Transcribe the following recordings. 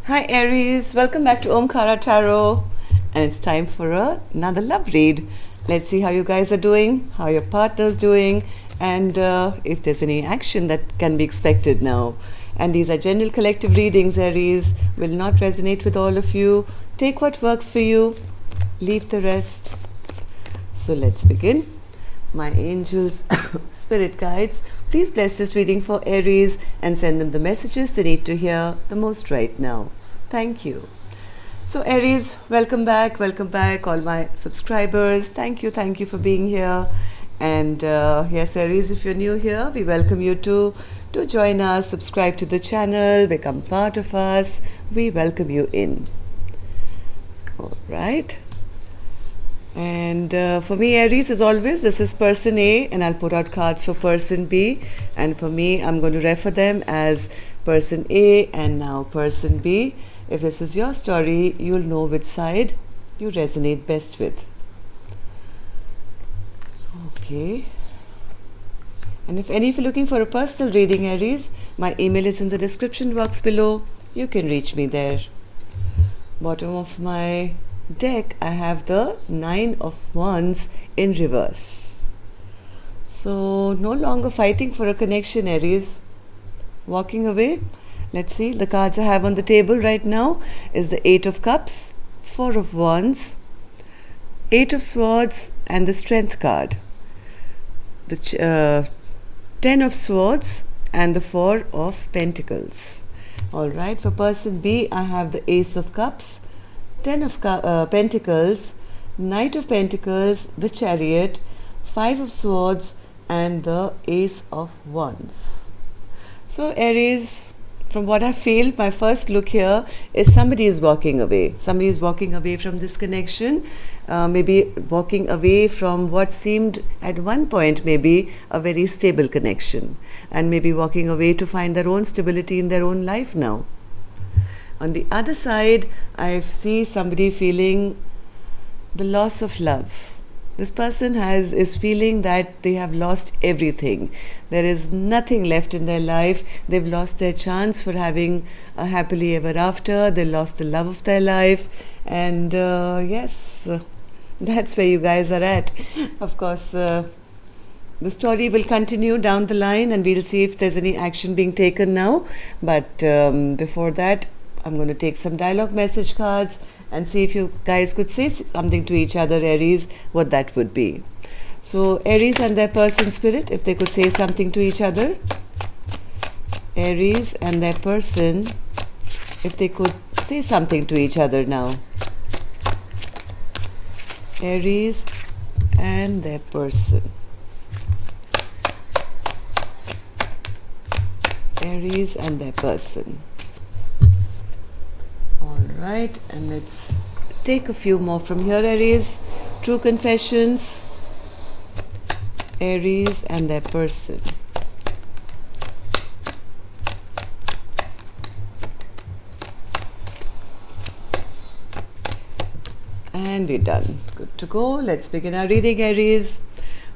Hi Aries, welcome back to Omkara Tarot, and it's time for another love read. Let's see how you guys are doing, how your partner's doing, and if there's any action that can be expected now. And these are general collective readings, Aries, will not resonate with all of you. Take what works for you, leave the rest. So let's begin. My angels, spirit guides, please bless this reading for Aries and send them the messages they need to hear the most right now. Thank you. So Aries, welcome back, all my subscribers. Thank you for being here. And yes, Aries, if you're new here, we welcome you to join us, subscribe to the channel, become part of us. We welcome you in. All right. And for me, Aries, as always, this is person A, and I'll put out cards for person B. And for me, I'm going to refer them as person A and now person B. If this is your story, you'll know which side you resonate best with. Okay. And if any of you are looking for a personal reading, Aries, my email is in the description box below. You can reach me there. Bottom of my deck, I have the 9 of Wands in reverse. So no longer fighting for a connection, Aries. Walking away. Let's see, the cards I have on the table right now is the 8 of Cups, 4 of Wands, 8 of Swords, and the Strength card. The 10 of Swords and the 4 of Pentacles. Alright, for person B, I have the Ace of Cups, 10 of Pentacles, Knight of Pentacles, the Chariot, 5 of Swords, and the Ace of Wands. So Aries, from what I feel, my first look here is somebody is walking away. Somebody is walking away from this connection, maybe walking away from what seemed at one point maybe a very stable connection, and maybe walking away to find their own stability in their own life now. On the other side, I see somebody feeling the loss of love. This person is feeling that they have lost everything. There is nothing left in their life. They've lost their chance for having a happily ever after. They lost the love of their life. And yes, that's where you guys are at. Of course, the story will continue down the line, and we'll see if there's any action being taken now. But before that, I'm going to take some dialogue message cards and see if you guys could say something to each other, Aries, what that would be. So Aries and their person spirit, if they could say something to each other. Aries and their person, if they could say something to each other now. Aries and their person. Aries and their person. Alright, and let's take a few more from here, Aries. True confessions. Aries and their person. And we're done. Good to go. Let's begin our reading, Aries.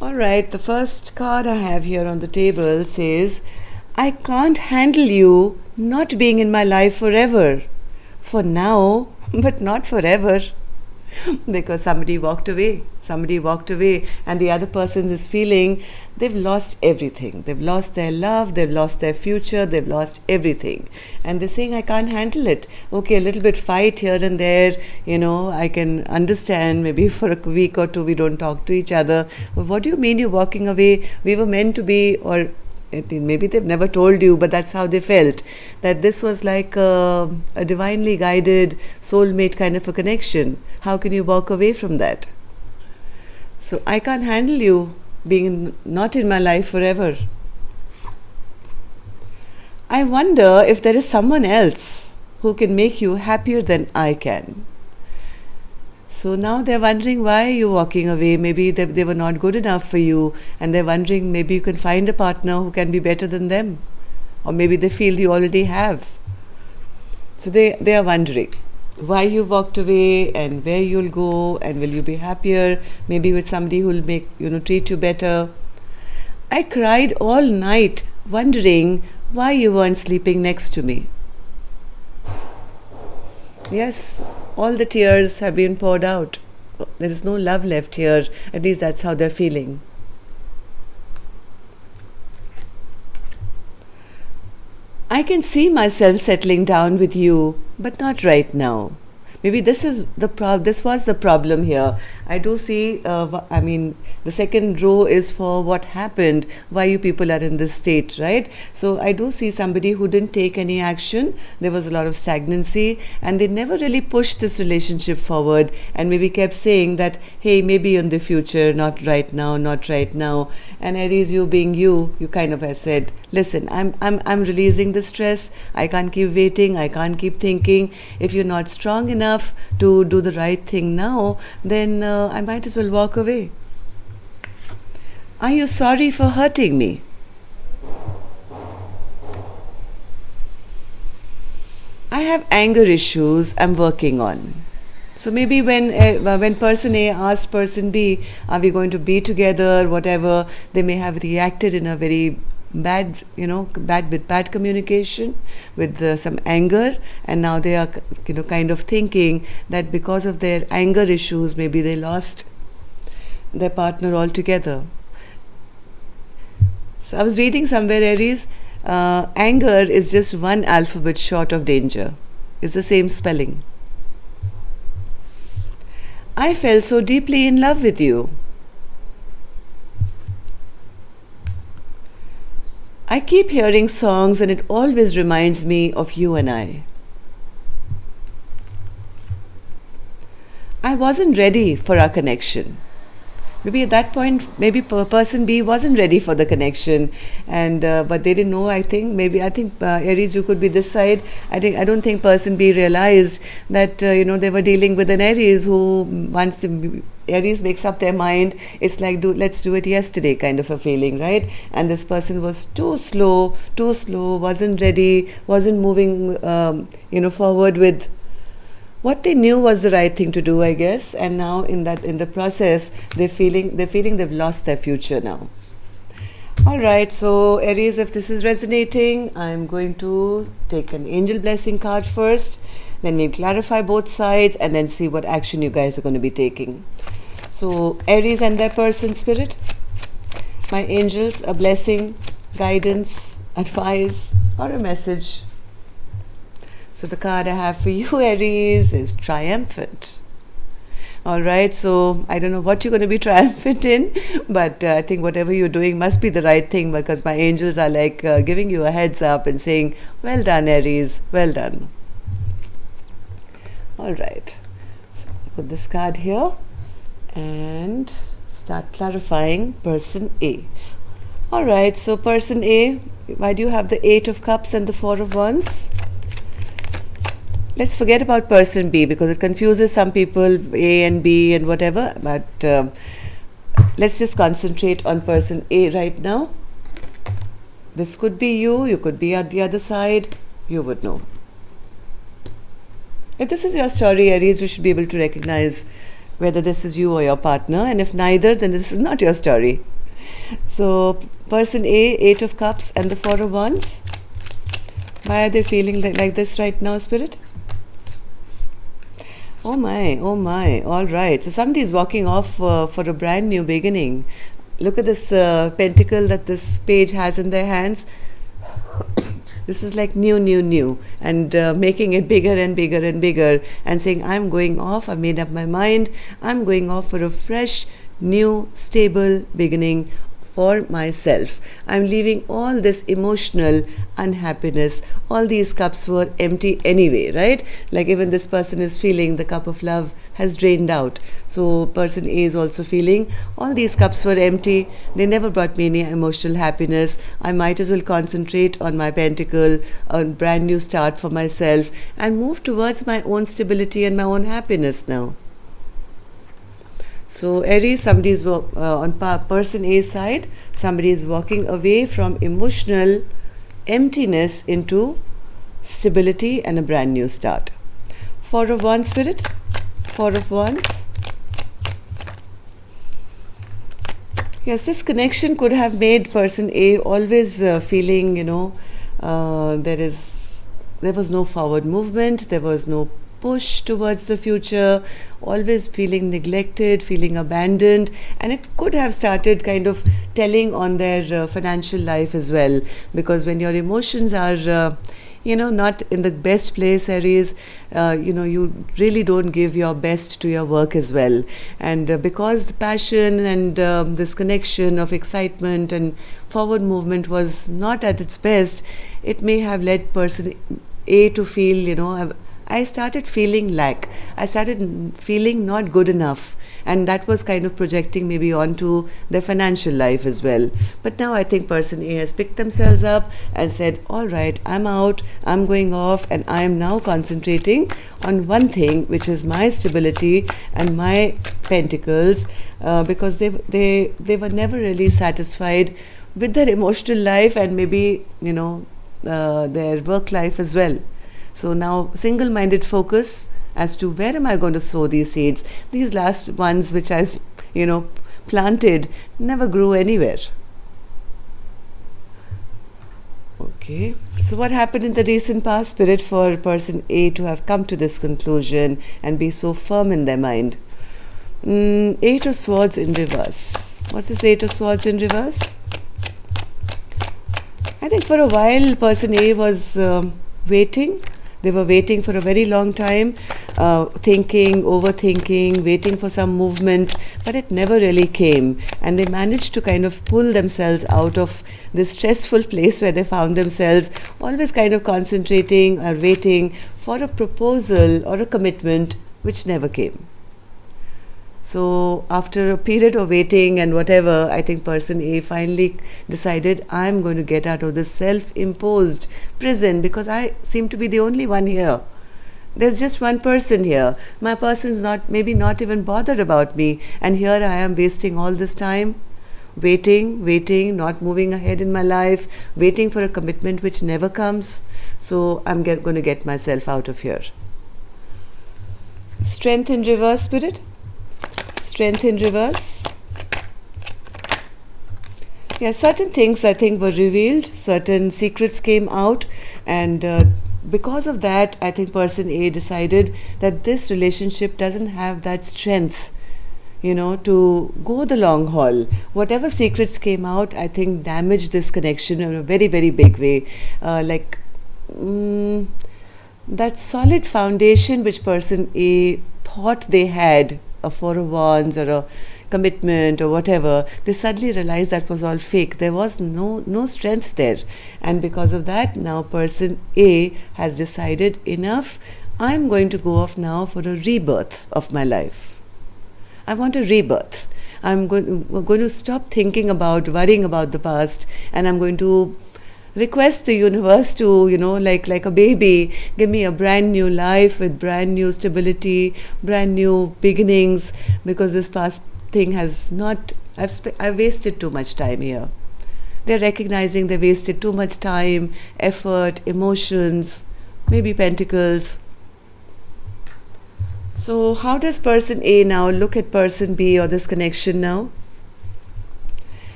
Alright, the first card I have here on the table says, I can't handle you not being in my life forever. For now, but not forever. Because somebody walked away, and the other person is feeling they've lost everything. They've lost their love, they've lost their future, they've lost everything. And they're saying, I can't handle it. Okay, a little bit fight here and there, I can understand. Maybe for a week or two we don't talk to each other. But what do you mean you're walking away? We were meant to be, or maybe they've never told you, but that's how they felt, that this was like a divinely guided soulmate kind of a connection. How can you walk away from that? So I can't handle you being not in my life forever. I wonder if there is someone else who can make you happier than I can. So now they're wondering why you're walking away. Maybe they were not good enough for you, and they're wondering maybe you can find a partner who can be better than them. Or maybe they feel you already have. So they are wondering why you walked away and where you'll go, and will you be happier, maybe with somebody who will make, treat you better. I cried all night wondering why you weren't sleeping next to me. Yes, all the tears have been poured out. There is no love left here. At least that's how they're feeling. I can see myself settling down with you, but not right now. Maybe this was the problem here. I do see. I mean, the second row is for what happened, why you people are in this state, right? So I do see somebody who didn't take any action. There was a lot of stagnancy, and they never really pushed this relationship forward. And maybe kept saying that, hey, maybe in the future, not right now, not right now. And Aries, you being you kind of has said, listen, I'm releasing the stress. I can't keep waiting. I can't keep thinking. If you're not strong enough to do the right thing now, then I might as well walk away. Are you sorry for hurting me? I have anger issues I'm working on. So maybe when person A asked person B, are we going to be together, whatever, they may have reacted in a very bad, with bad communication, with some anger, and now they are, kind of thinking that because of their anger issues, maybe they lost their partner altogether. So I was reading somewhere, Aries, anger is just one alphabet short of danger. It's the same spelling. I fell so deeply in love with you. I keep hearing songs and it always reminds me of you and I. I wasn't ready for our connection. Maybe at that point, maybe person B wasn't ready for the connection, and but they didn't know. I think Aries, you could be this side. I don't think person B realized that they were dealing with an Aries who once the Aries makes up their mind, it's like let's do it yesterday kind of a feeling, right? And this person was too slow, wasn't ready, wasn't moving, forward with what they knew was the right thing to do, I guess. And now in the process, they're feeling they've lost their future now. All right, so Aries, if this is resonating, I'm going to take an angel blessing card first, then we'll clarify both sides and then see what action you guys are going to be taking. So Aries and their person, spirit, my angels, a blessing, guidance, advice, or a message. So the card I have for you, Aries, is Triumphant. All right, so I don't know what you're going to be triumphant in, but I think whatever you're doing must be the right thing, because my angels are like giving you a heads up and saying, well done, Aries, well done. All right, so put this card here and start clarifying person A. All right, so person A, why do you have the 8 of Cups and the 4 of Wands? Let's forget about person B because it confuses some people, A and B and whatever, but let's just concentrate on person A right now. This could be you could be at the other side, you would know. If this is your story, Aries, you should be able to recognize whether this is you or your partner, and if neither, then this is not your story. So person A, 8 of Cups and the 4 of Wands. Why are they feeling like this right now, Spirit? Oh my, all right. So somebody is walking off for a brand new beginning. Look at this pentacle that this page has in their hands. This is like new, and making it bigger and bigger and bigger and saying, I'm going off, I've made up my mind, I'm going off for a fresh, new, stable beginning for myself. I'm leaving all this emotional unhappiness. All these cups were empty anyway, right? Like even this person is feeling the cup of love has drained out. So person A is also feeling all these cups were empty. They never brought me any emotional happiness. I might as well concentrate on my pentacle, a brand new start for myself, and move towards my own stability and my own happiness now. So Aries, somebody is on person A side, somebody is walking away from emotional emptiness into stability and a brand new start. 4 of Wands, Spirit, 4 of Wands. Yes, this connection could have made person A always feeling, there was no forward movement, there was no push towards the future, always feeling neglected, feeling abandoned, and it could have started kind of telling on their financial life as well. Because when your emotions are not in the best place, Aries, you really don't give your best to your work as well. And because the passion and this connection of excitement and forward movement was not at its best, it may have led person A to feel, I started feeling lack. I started feeling not good enough. And that was kind of projecting maybe onto their financial life as well. But now I think person A has picked themselves up and said, all right, I'm out, I'm going off, and I am now concentrating on one thing, which is my stability and my pentacles, because they were never really satisfied with their emotional life and maybe, their work life as well. So now single-minded focus as to where am I going to sow these seeds. These last ones which I, planted never grew anywhere. Okay, so what happened in the recent past, Spirit, for person A to have come to this conclusion and be so firm in their mind? Eight of Swords in reverse. What's this Eight of Swords in reverse? I think for a while person A was waiting. They were waiting for a very long time, thinking, overthinking, waiting for some movement, but it never really came. And they managed to kind of pull themselves out of this stressful place where they found themselves, always kind of concentrating or waiting for a proposal or a commitment which never came. So after a period of waiting and whatever, I think person A finally decided, I'm going to get out of this self-imposed prison because I seem to be the only one here. There's just one person here. My person's maybe not even bothered about me. And here I am wasting all this time, waiting, not moving ahead in my life, waiting for a commitment which never comes. So I'm going to get myself out of here. Strength in reverse, Spirit. Strength in reverse. Yeah, certain things I think were revealed, certain secrets came out, and because of that, I think person A decided that this relationship doesn't have that strength, to go the long haul. Whatever secrets came out, I think damaged this connection in a very, very big way. That solid foundation which person A thought they had, a Four of Wands or a commitment or whatever, they suddenly realized that was all fake. There was no strength there. And because of that, now person A has decided, enough, I'm going to go off now for a rebirth of my life. I want a rebirth. I'm going to stop thinking about, worrying about the past, and I'm going to request the universe to, like a baby, give me a brand new life with brand new stability, brand new beginnings, because this past thing has not, I've wasted too much time here. They're recognizing they wasted too much time, effort, emotions, maybe pentacles. So how does person A now look at person B or this connection now?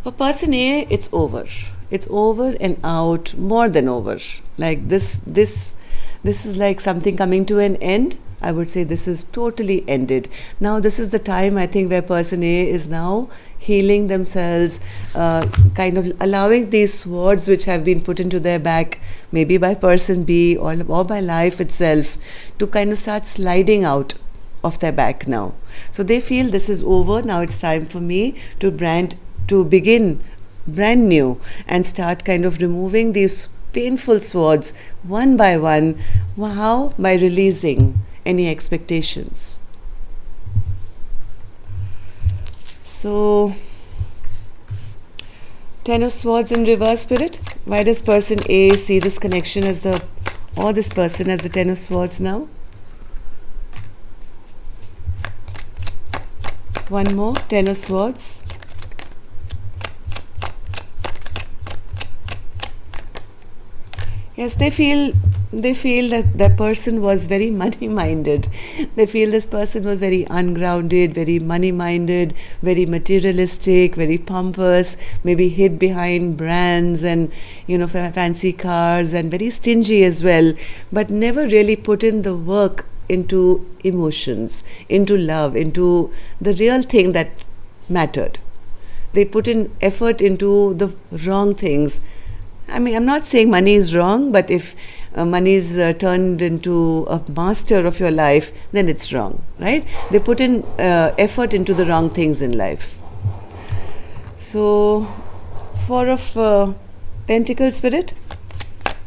For person A, it's over. It's over and out, more than over. Like this is like something coming to an end. I would say this is totally ended. Now this is the time, I think, where person A is now healing themselves, kind of allowing these swords which have been put into their back, maybe by person B or by life itself, to kind of start sliding out of their back now. So they feel this is over. Now it's time for me to begin brand new and start kind of removing these painful swords one by one. How? By releasing any expectations. So, Ten of Swords in reverse, Spirit. Why does person A see this connection as this person as the Ten of Swords now? One more, Ten of Swords. Yes, they feel that person was very money-minded. They feel this person was very ungrounded, very money-minded, very materialistic, very pompous, maybe hid behind brands and, fancy cars, and very stingy as well, but never really put in the work into emotions, into love, into the real thing that mattered. They put in effort into the wrong things. I mean, I'm not saying money is wrong, but if money is turned into a master of your life, then it's wrong, right? They put in effort into the wrong things in life. So, Four of Pentacles, Spirit.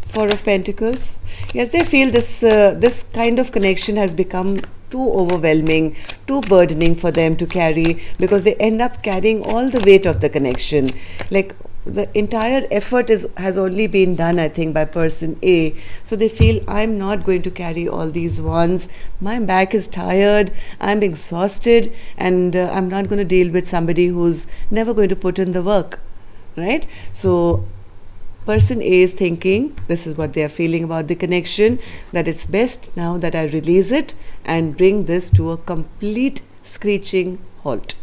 Four of Pentacles. Yes, they feel this kind of connection has become too overwhelming, too burdening for them to carry, because they end up carrying all the weight of the connection. Like the entire effort has only been done, I think, by person A. So they feel, I'm not going to carry all these wands. My back is tired. I'm exhausted, and I'm not going to deal with somebody who's never going to put in the work, right? So person A is thinking, this is what they are feeling about the connection, that it's best now that I release it and bring this to a complete screeching halt.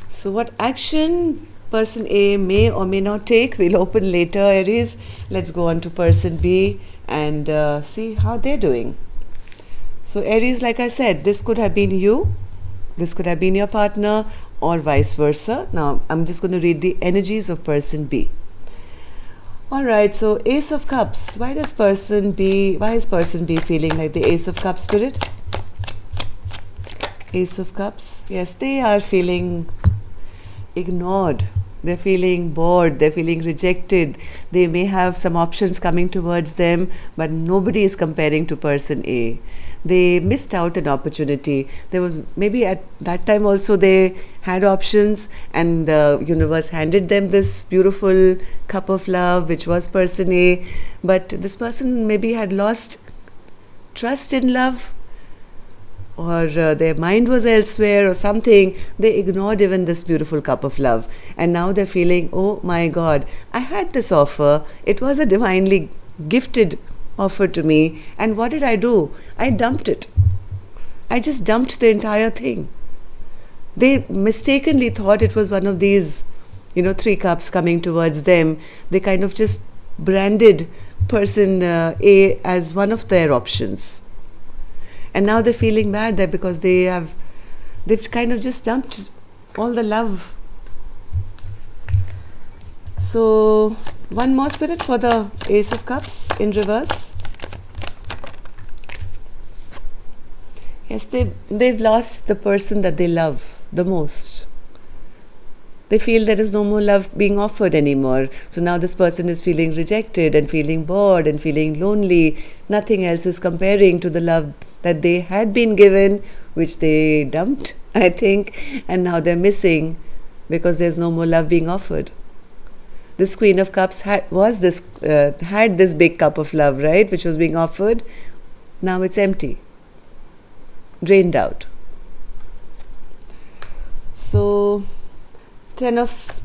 So what action person A may or may not take, we'll open later, Aries. Let's go on to person B and see how they're doing. So Aries, like I said, this could have been you, this could have been your partner, or vice versa. Now I'm just going to read the energies of person B. Alright, so Ace of Cups. Why is person B feeling like the Ace of Cups, Spirit? Ace of Cups. Yes, they are feeling ignored. They're feeling bored. They're feeling rejected. They may have some options coming towards them, but nobody is comparing to person A. They missed out an opportunity. There was maybe at that time also they had options, and the universe handed them this beautiful cup of love, which was person A. But this person maybe had lost trust in love, or their mind was elsewhere or something. They ignored even this beautiful cup of love, and now they're feeling, oh my God, I had this offer. It was a divinely gifted offer to me, and what did I do? I dumped it. I just dumped the entire thing. They mistakenly thought it was one of these, three cups coming towards them. They kind of just branded person A as one of their options. And now they're feeling bad there because they've kind of just dumped all the love. So one more, Spirit, for the Ace of Cups in reverse. Yes, they've lost the person that they love the most. They feel there is no more love being offered anymore. So now this person is feeling rejected and feeling bored and feeling lonely. Nothing else is comparing to the love that they had been given, which they dumped, I think, and now they're missing because there's no more love being offered. This Queen of Cups had this big cup of love, right, which was being offered. Now it's empty, drained out. So, 10 of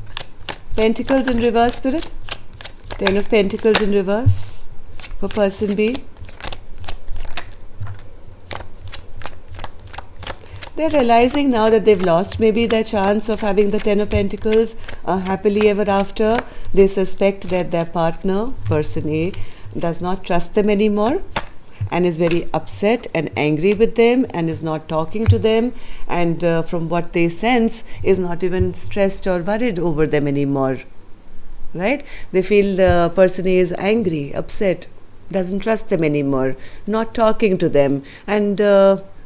Pentacles in reverse, Spirit. 10 of Pentacles in reverse for person B. They're realizing now that they've lost maybe their chance of having the 10 of Pentacles happily ever after. They suspect that their partner, person A, does not trust them anymore and is very upset and angry with them and is not talking to them, and from what they sense is not even stressed or worried over them anymore, right? They feel the person A is angry, upset, doesn't trust them anymore, not talking to them, and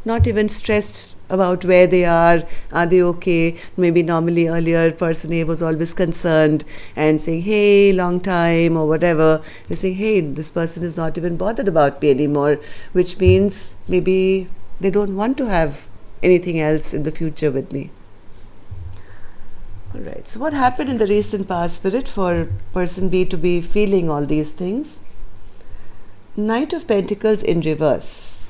not even stressed about where they are they okay? Maybe normally earlier person A was always concerned and saying, hey, long time or whatever. They say, hey, this person is not even bothered about me anymore, which means maybe they don't want to have anything else in the future with me. Alright, so what happened in the recent past, Spirit, for person B to be feeling all these things? Knight of Pentacles in reverse.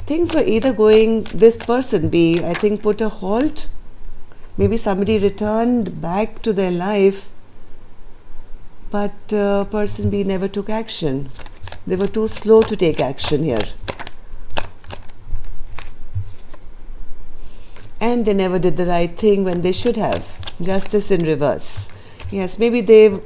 Things were either going, this person B, I think, put a halt. Maybe somebody returned back to their life, but person B never took action. They were too slow to take action here. And they never did the right thing when they should have. Justice in reverse. Yes, maybe they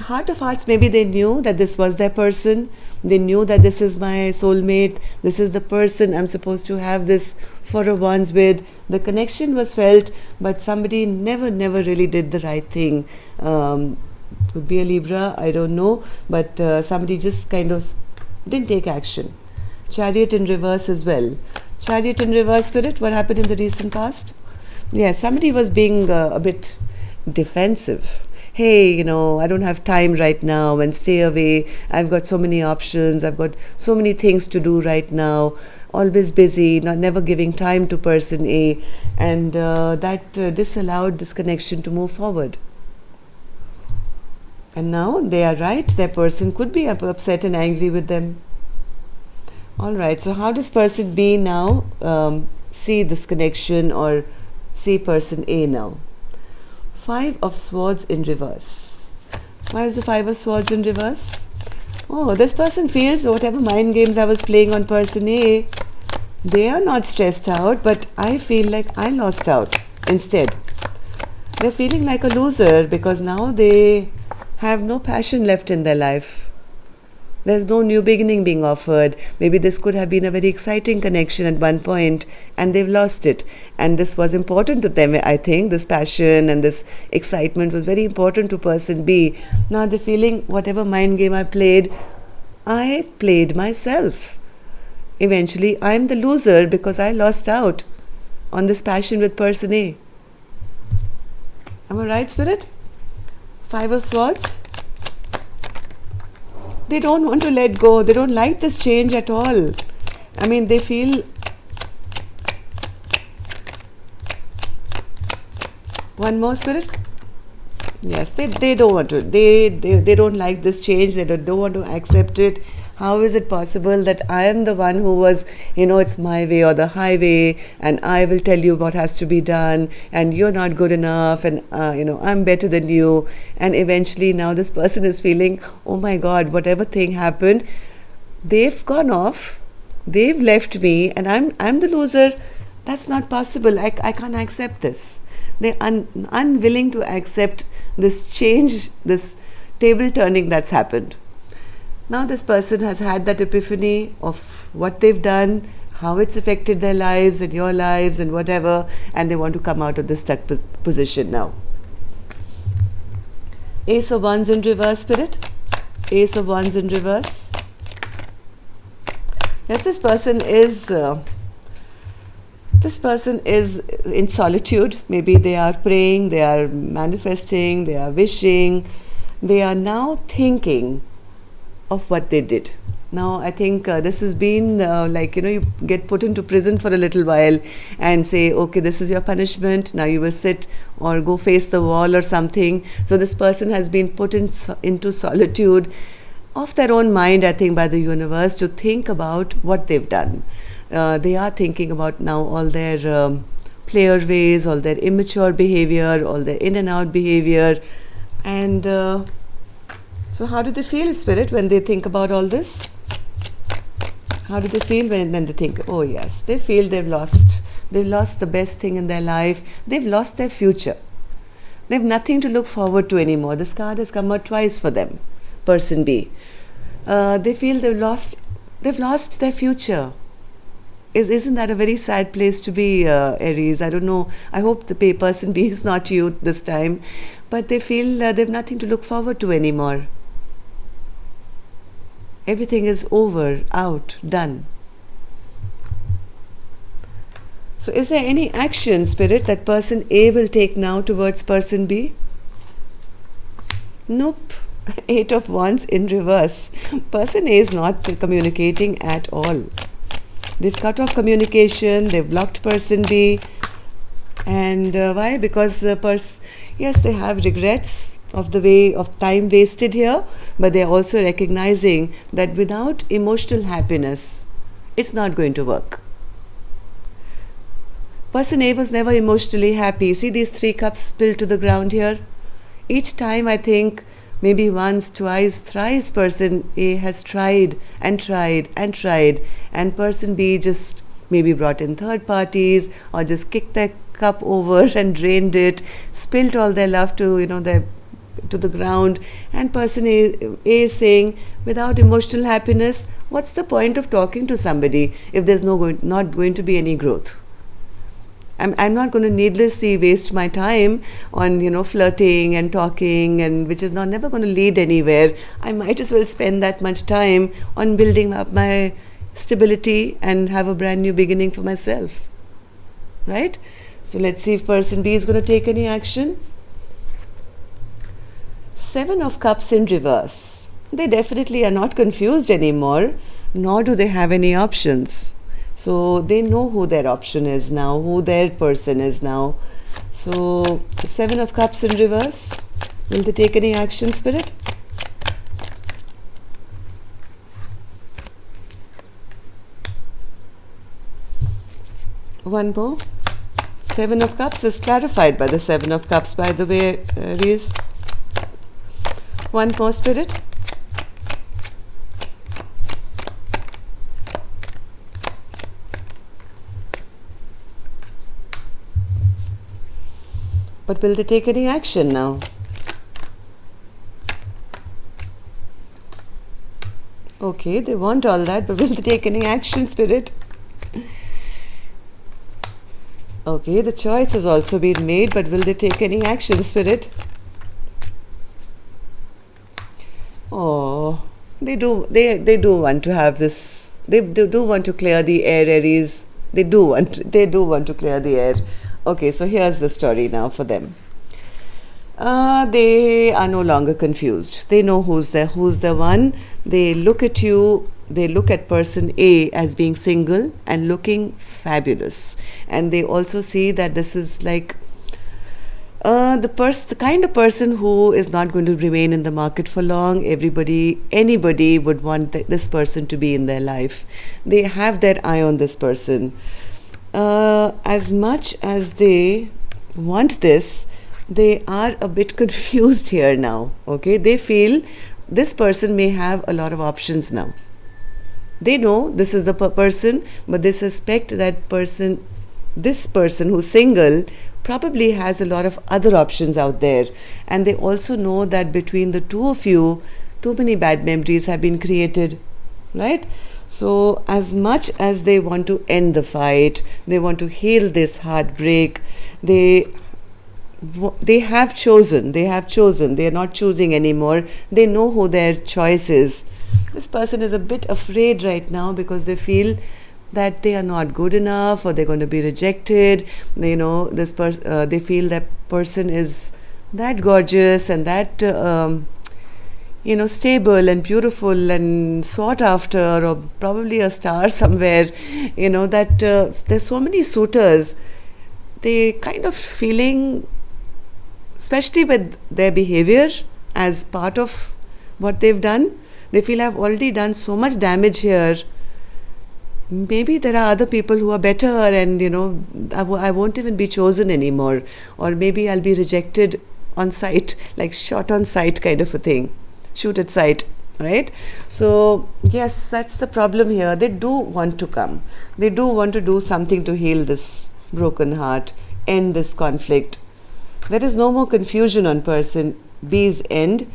heart of hearts, maybe they knew that this was their person. They knew that this is my soulmate, this is the person I'm supposed to have this for a once with. The connection was felt, but somebody never really did the right thing. Could be a Libra, I don't know, but somebody just kind of didn't take action. Chariot in reverse as well. Chariot in reverse, Spirit, what happened in the recent past? Yes, somebody was being a bit defensive. Hey, I don't have time right now, and stay away. I've got so many options. I've got so many things to do right now. Always busy, never giving time to person A. And that disallowed this connection to move forward. And now they are right. Their person could be upset and angry with them. All right. So how does person B now see this connection or see person A now? 5 of Swords in reverse. Why is the 5 of Swords in reverse? Oh, this person feels whatever mind games I was playing on person A, they are not stressed out, but I feel like I lost out instead. They're feeling like a loser because now they have no passion left in their life. There's no new beginning being offered. Maybe this could have been a very exciting connection at one point and they've lost it. And this was important to them, I think. This passion and this excitement was very important to person B. Now they're feeling whatever mind game I played myself. Eventually, I'm the loser because I lost out on this passion with person A. Am I right, Spirit? 5 of Swords. They don't want to let go. They don't like this change at all. I mean, they feel... One more, Spirit? Yes, they don't want to. They don't like this change. They don't want to accept it. How is it possible that I am the one who was, it's my way or the highway, and I will tell you what has to be done, and you're not good enough, and, I'm better than you. And eventually now this person is feeling, oh my God, whatever thing happened, they've gone off, they've left me, and I'm the loser. That's not possible. I can't accept this. They're unwilling to accept this change, this table turning that's happened. Now this person has had that epiphany of what they've done, how it's affected their lives and your lives and whatever, and they want to come out of this stuck position now. Ace of Wands in reverse, Spirit. Ace of Wands in reverse. Yes, this person is in solitude. Maybe they are praying, they are manifesting, they are wishing. They are now thinking of what they did. Now I think this has been you get put into prison for a little while and say, okay, this is your punishment, now you will sit or go face the wall or something. So this person has been put into solitude of their own mind, I think, by the universe to think about what they've done. They are thinking about now all their player ways, all their immature behavior, all their in and out behavior. And so how do they feel, Spirit, when they think about all this? How do they feel when they think, oh yes, they feel they've lost the best thing in their life. They've lost their future. They have nothing to look forward to anymore. This card has come out twice for them, person B. They feel they've lost their future. Isn't that a very sad place to be, Aries? I don't know. I hope the person B is not you this time. But they feel they have nothing to look forward to anymore. Everything is over, out, done. So is there any action, Spirit, that person A will take now towards person B? Nope. 8 of Wands in reverse. Person A is not communicating at all. They've cut off communication, they've blocked person B. And why? Because yes, they have regrets of the way of time wasted here, but they're also recognizing that without emotional happiness, it's not going to work. Person A was never emotionally happy. See these 3 cups spilled to the ground here? Each time, I think, maybe once, twice, thrice, person A has tried and tried and tried, and person B just maybe brought in third parties or just kicked their cup over and drained it, spilled all their love to, their to the ground, and person A is saying, without emotional happiness, what's the point of talking to somebody if there's not going to be any growth? I'm not going to needlessly waste my time on, flirting and talking, and which is never going to lead anywhere. I might as well spend that much time on building up my stability and have a brand new beginning for myself. Right? So let's see if person B is going to take any action. 7 of Cups in reverse. They definitely are not confused anymore, nor do they have any options. So they know who their option is now, who their person is now. So 7 of Cups in reverse. Will they take any action, Spirit? One more. 7 of Cups is clarified by the 7 of Cups, by the way, Aries. One more, Spirit. But will they take any action now? Okay, they want all that, but will they take any action, Spirit? Okay, the choice has also been made, but will they take any action, Spirit? Oh, they do want to have this. They do want to clear the air, Aries. They do want to clear the air. Okay, so here's the story now for them. They are no longer confused. They know who's the one. They look at you. They look at person A as being single and looking fabulous, and they also see that this is like the kind of person who is not going to remain in the market for long. Anybody would want this person to be in their life. They have their eye on this person. As much as they want this, they are a bit confused here now. Okay, they feel this person may have a lot of options now. They know this is the person, but they suspect that this person who's single probably has a lot of other options out there. And they also know that between the two of you, too many bad memories have been created, right? So as much as they want to end the fight, they want to heal this heartbreak, they have chosen, they are not choosing anymore. They know who their choice is. This person is a bit afraid right now because they feel that they are not good enough, or they're going to be rejected. They feel that person is that gorgeous and that stable and beautiful and sought after, or probably a star somewhere. That there's so many suitors. They kind of feeling, especially with their behavior as part of what they've done, they feel I've already done so much damage here. Maybe there are other people who are better, and I won't even be chosen anymore, or maybe I'll be rejected on sight, like shot on sight kind of a thing, shoot at sight, right? So yes, that's the problem here. They do want to come. They do want to do something to heal this broken heart, end this conflict. There is no more confusion on person B's end,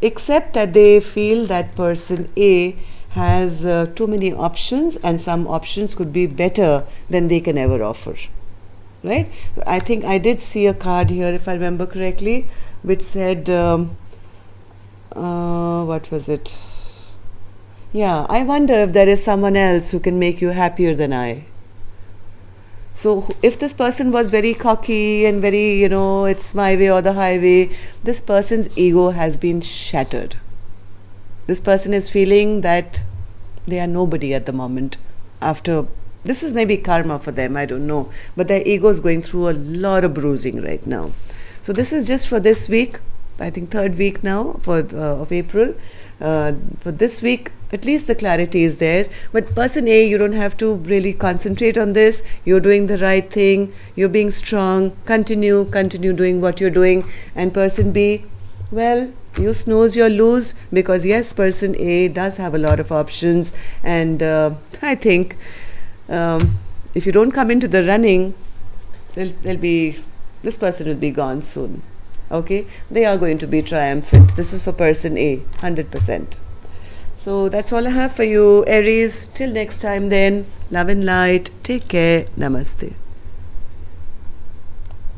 except that they feel that person A has too many options, and some options could be better than they can ever offer, right? I think I did see a card here, if I remember correctly, which said, what was it? Yeah, I wonder if there is someone else who can make you happier than I. So if this person was very cocky and very, it's my way or the highway, this person's ego has been shattered. This person is feeling that they are nobody at the moment. This is maybe karma for them, I don't know. But their ego is going through a lot of bruising right now. So this is just for this week. I think 3rd week now of April. For this week, at least the clarity is there. But person A, you don't have to really concentrate on this. You're doing the right thing. You're being strong. Continue doing what you're doing. And person B, well, you snooze, you lose, because yes, person A does have a lot of options. And I think if you don't come into the running, this person will be gone soon. okay, they are going to be triumphant. This is for person A, 100%. So that's all I have for you, Aries. Till next time then, love and light. Take care. Namaste.